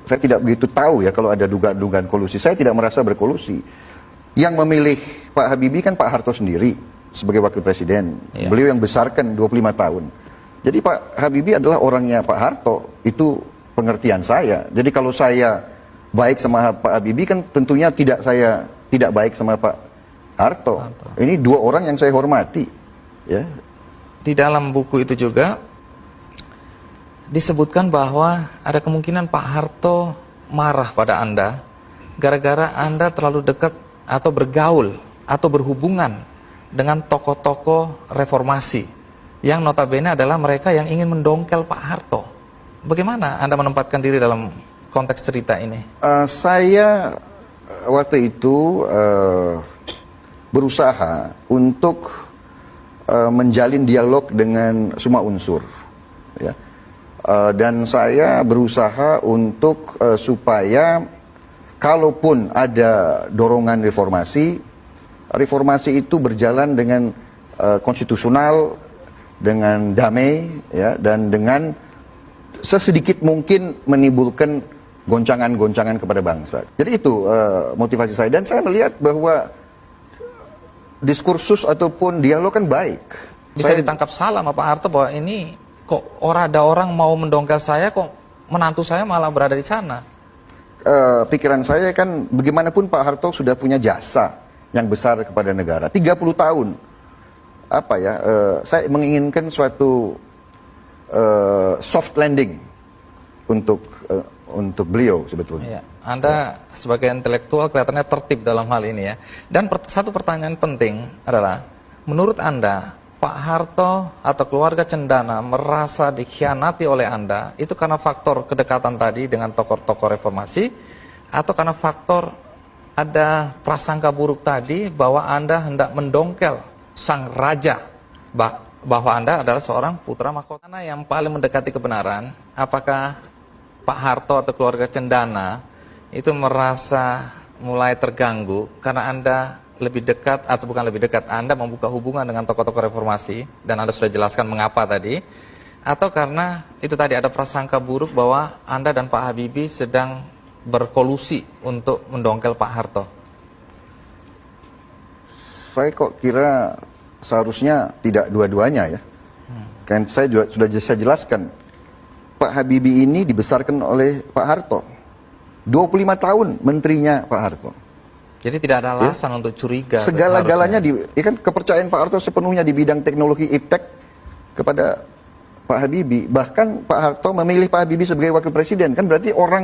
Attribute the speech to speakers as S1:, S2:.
S1: saya tidak begitu tahu ya kalau ada dugaan-dugaan kolusi. Saya tidak merasa berkolusi. Yang memilih Pak Habibie kan Pak Harto sendiri sebagai wakil presiden.
S2: Ya.
S1: Beliau yang besarkan 25 tahun. Jadi Pak Habibie adalah orangnya Pak Harto. Itu pengertian saya. Jadi kalau saya baik sama Pak Habibie kan tentunya saya tidak baik sama Pak Harto. Ini dua orang yang saya hormati. Ya.
S2: Di dalam buku itu juga disebutkan bahwa ada kemungkinan Pak Harto marah pada Anda gara-gara Anda terlalu dekat atau bergaul atau berhubungan dengan tokoh-tokoh reformasi yang notabene adalah mereka yang ingin mendongkel Pak Harto. Bagaimana Anda menempatkan diri dalam konteks cerita ini?
S1: Saya waktu itu berusaha untuk menjalin dialog dengan semua unsur, ya. Dan saya berusaha untuk supaya kalaupun ada dorongan reformasi itu berjalan dengan konstitusional, dengan damai, ya, dan dengan sesedikit mungkin menimbulkan goncangan-goncangan kepada bangsa. Jadi itu motivasi saya, dan saya melihat bahwa diskursus ataupun dialog kan baik.
S2: Bisa ditangkap salah sama Pak Harto bahwa ini kok ada orang mau mendongkel saya, kok menantu saya malah berada di sana.
S1: Pikiran saya kan bagaimanapun Pak Harto sudah punya jasa yang besar kepada negara. 30 tahun. Apa ya? Saya menginginkan suatu soft landing untuk beliau sebetulnya.
S2: Iya. Anda sebagai intelektual kelihatannya tertib dalam hal ini ya. Dan satu pertanyaan penting adalah, menurut Anda, Pak Harto atau keluarga Cendana merasa dikhianati oleh Anda, itu karena faktor kedekatan tadi dengan tokoh-tokoh reformasi, atau karena faktor ada prasangka buruk tadi bahwa Anda hendak mendongkel sang raja, bahwa Anda adalah seorang putra mahkota? Mana yang paling mendekati kebenaran? Apakah Pak Harto atau keluarga Cendana itu merasa mulai terganggu karena Anda lebih dekat, atau bukan lebih dekat, Anda membuka hubungan dengan tokoh-tokoh reformasi, dan Anda sudah jelaskan mengapa tadi, atau karena itu tadi ada prasangka buruk bahwa Anda dan Pak Habibie sedang berkolusi untuk mendongkel Pak Harto?
S1: Saya kok kira seharusnya tidak dua-duanya ya. Kan saya juga sudah saya jelaskan, Pak Habibie ini dibesarkan oleh Pak Harto. 25 tahun menterinya Pak Harto.
S2: Jadi tidak ada alasan untuk curiga.
S1: Segala-galanya kan kepercayaan Pak Harto sepenuhnya di bidang teknologi iptek kepada Pak Habibie. Bahkan Pak Harto memilih Pak Habibie sebagai wakil presiden, kan berarti orang